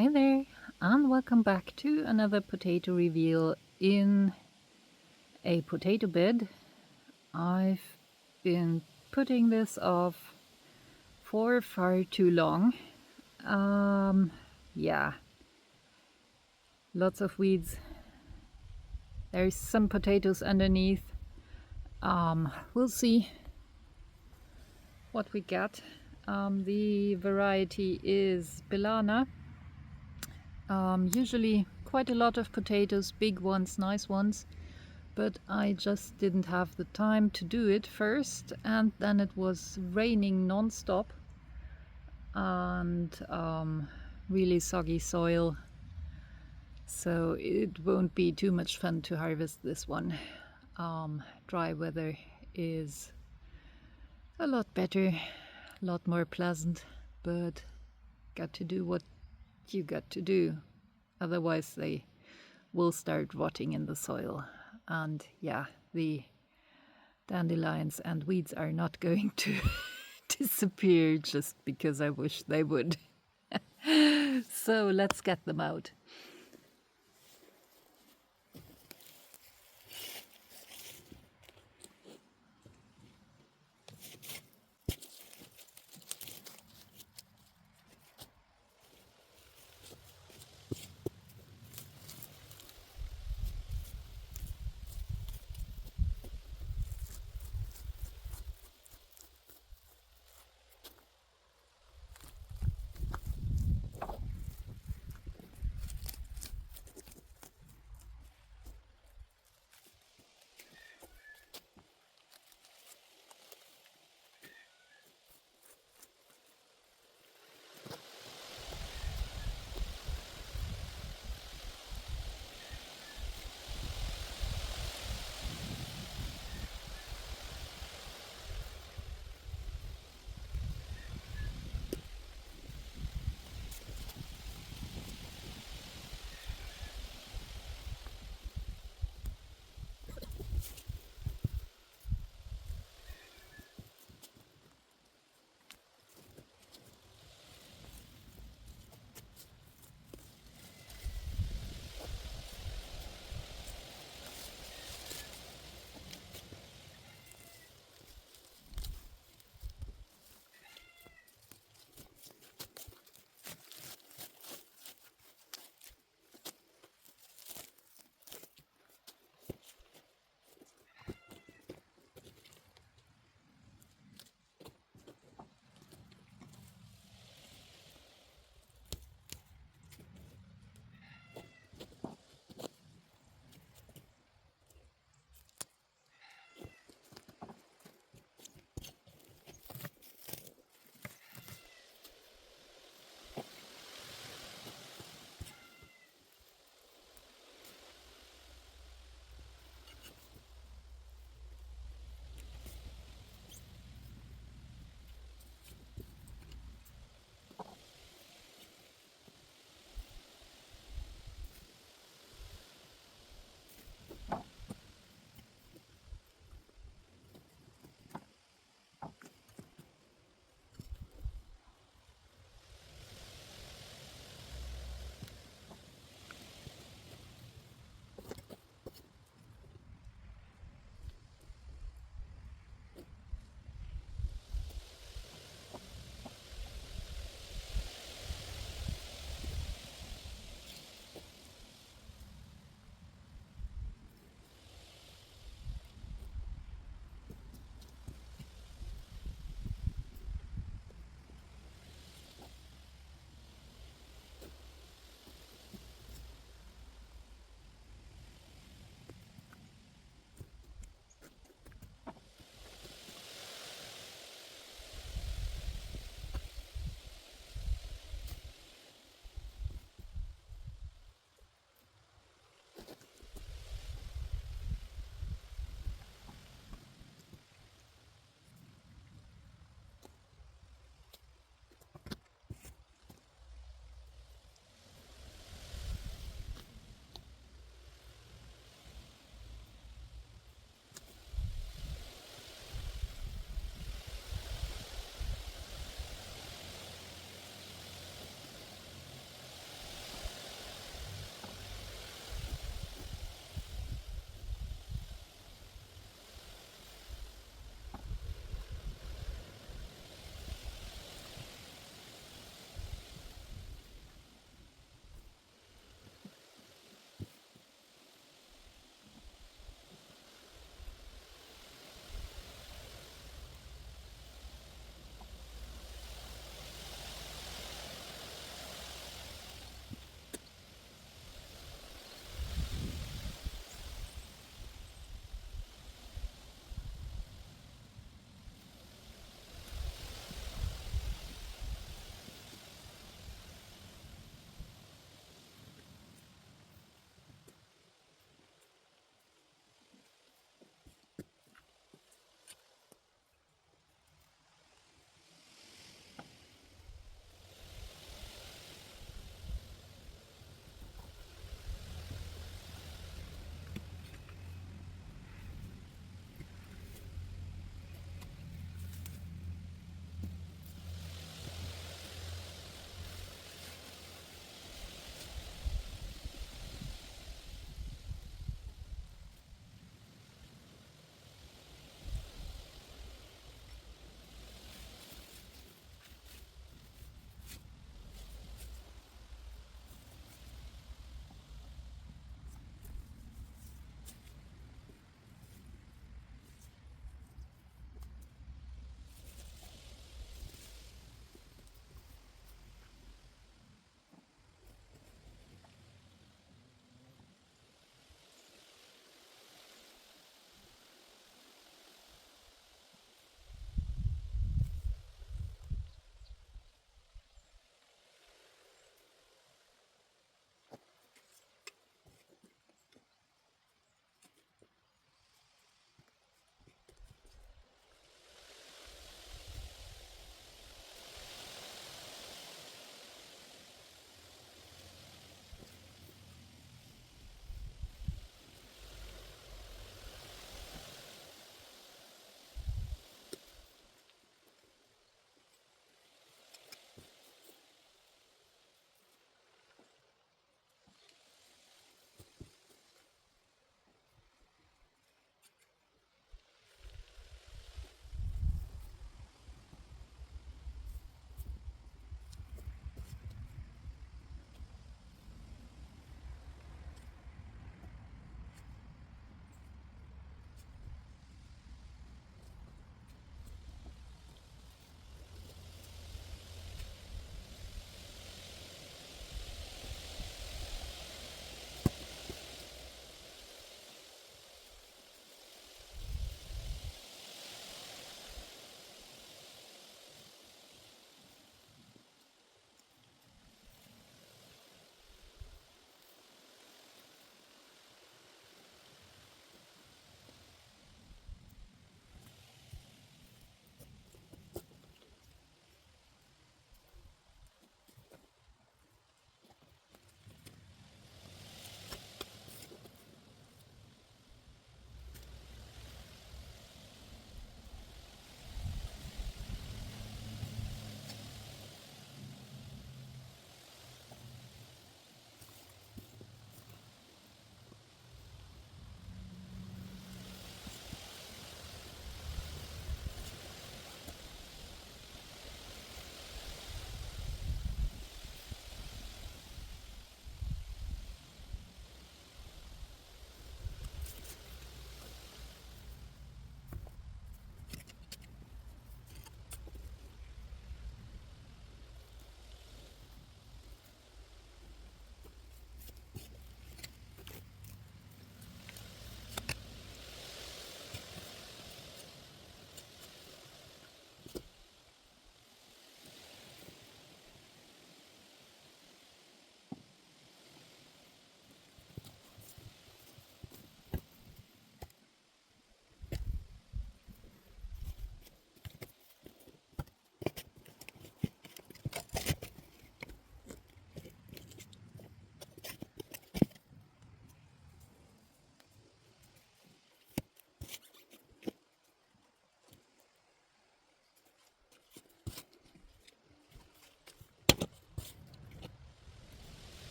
Hi there, and welcome back to another potato reveal in a potato bed. I've been putting this off for far too long. Yeah, lots of weeds. There's some potatoes underneath. We'll see what we get. The variety is Belana. Usually quite a lot of potatoes, big ones, nice ones, but I just didn't have the time to do it first, and then it was raining non-stop and really soggy soil, so it won't be too much fun to harvest this one. Dry weather is a lot better, a lot more pleasant, but got to do what you got to do, otherwise they will start rotting in the soil. And yeah, the dandelions and weeds are not going to disappear just because I wish they would. So let's get them out.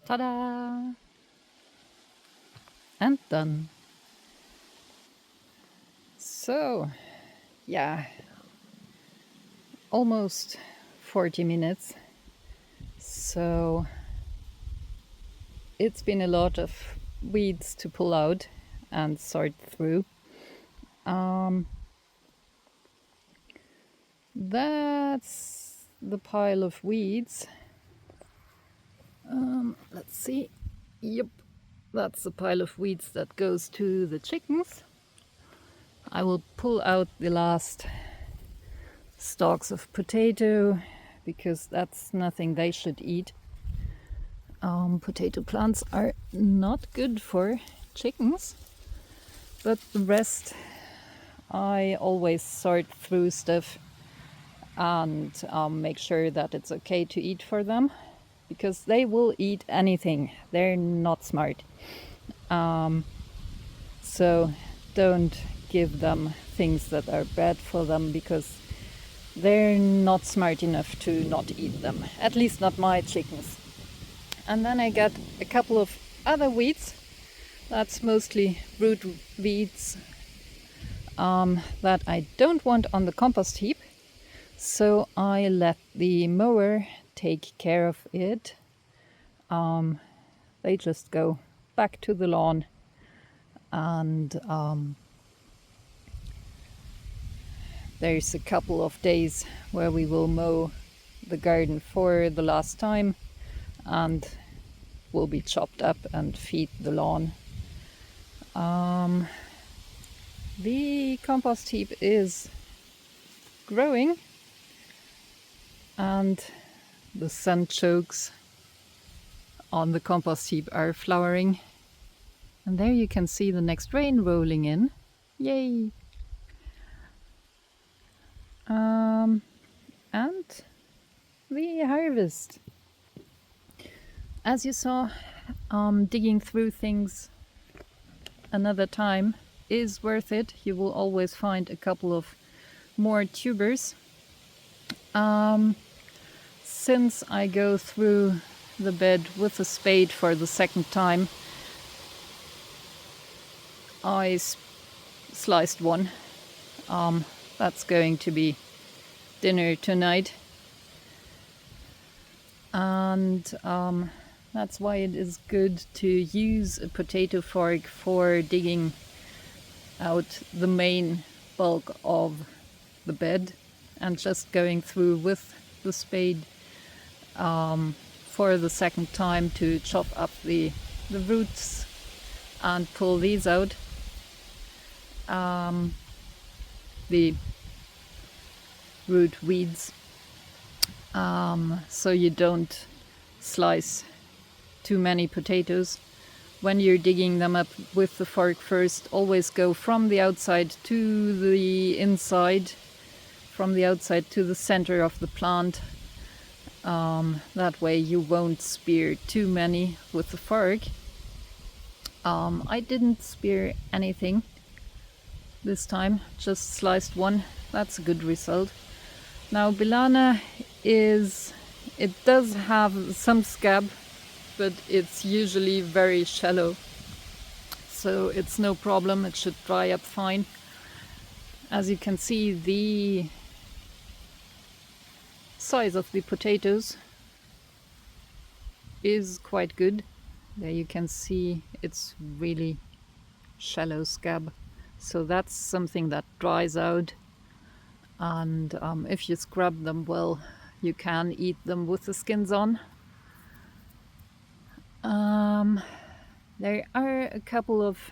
Ta-da! And done. So, yeah, almost 40 minutes. So it's been a lot of weeds to pull out and sort through. That's the pile of weeds. Let's see. Yep, that's the pile of weeds that goes to the chickens. I will pull out the last stalks of potato because that's nothing they should eat. Potato plants are not good for chickens, but the rest I always sort through stuff and make sure that it's okay to eat for them, because they will eat anything. They're not smart. So don't give them things that are bad for them, because they're not smart enough to not eat them. At least not my chickens. And then I got a couple of other weeds. That's mostly root weeds that I don't want on the compost heap. So I let the mower take care of it. They just go back to the lawn, and there's a couple of days where we will mow the garden for the last time and will be chopped up and feed the lawn. The compost heap is growing, and the sunchokes on the compost heap are flowering. And there you can see the next rain rolling in. Yay! And the harvest. As you saw, digging through things another time is worth it. You will always find a couple of more tubers. Since I go through the bed with a spade for the second time, I sliced one. That's going to be dinner tonight. And that's why it is good to use a potato fork for digging out the main bulk of the bed, and just going through with the spade for the second time to chop up the roots and pull these out. The root weeds, so you don't slice too many potatoes. When you're digging them up with the fork first, always go from the outside to the inside, from the outside to the center of the plant. That way you won't spear too many with the fork. I didn't spear anything this time, just sliced one. That's a good result. Now Belana it does have some scab, but it's usually very shallow, so it's no problem. It should dry up fine. As you can see, the size of the potatoes is quite good. There you can see it's really shallow scab, so that's something that dries out, and if you scrub them well, you can eat them with the skins on. There are a couple of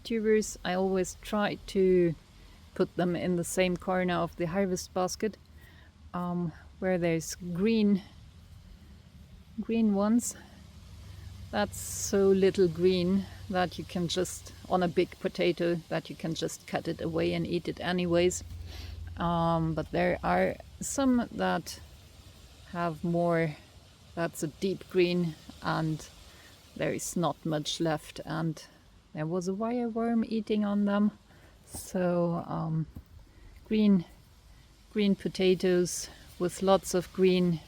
tubers. I always try to put them in the same corner of the harvest basket, where there's green ones. That's so little green that you can just, on a big potato, that you can just cut it away and eat it anyways. But there are some that have more, that's a deep green, and there is not much left, and there was a wireworm eating on them. So green potatoes with lots of green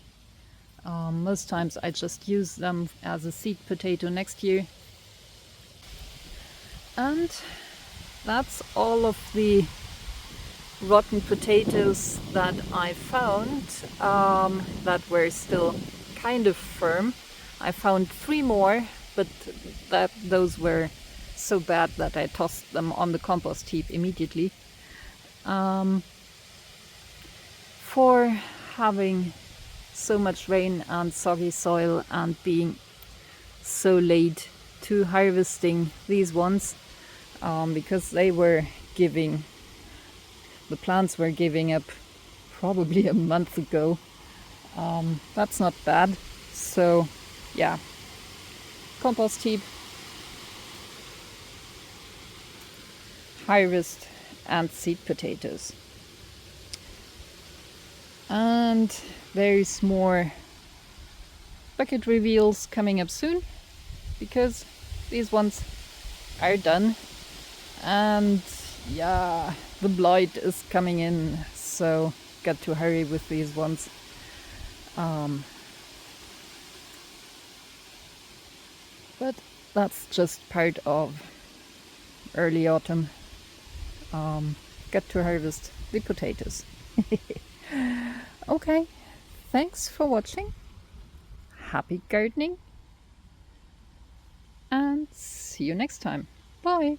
Most times I just use them as a seed potato next year. And that's all of the rotten potatoes that I found that were still kind of firm. I found 3 more, but those were so bad that I tossed them on the compost heap immediately. For having so much rain and soggy soil and being so late to harvesting these ones, because the plants were giving up probably a month ago. That's not bad. So yeah, compost heap, harvest, and seed potatoes. And there's more bucket reveals coming up soon, because these ones are done. And yeah, the blight is coming in, so got to hurry with these ones. But that's just part of early autumn. Got to harvest the potatoes. Okay, thanks for watching. Happy gardening, and see you next time. Bye.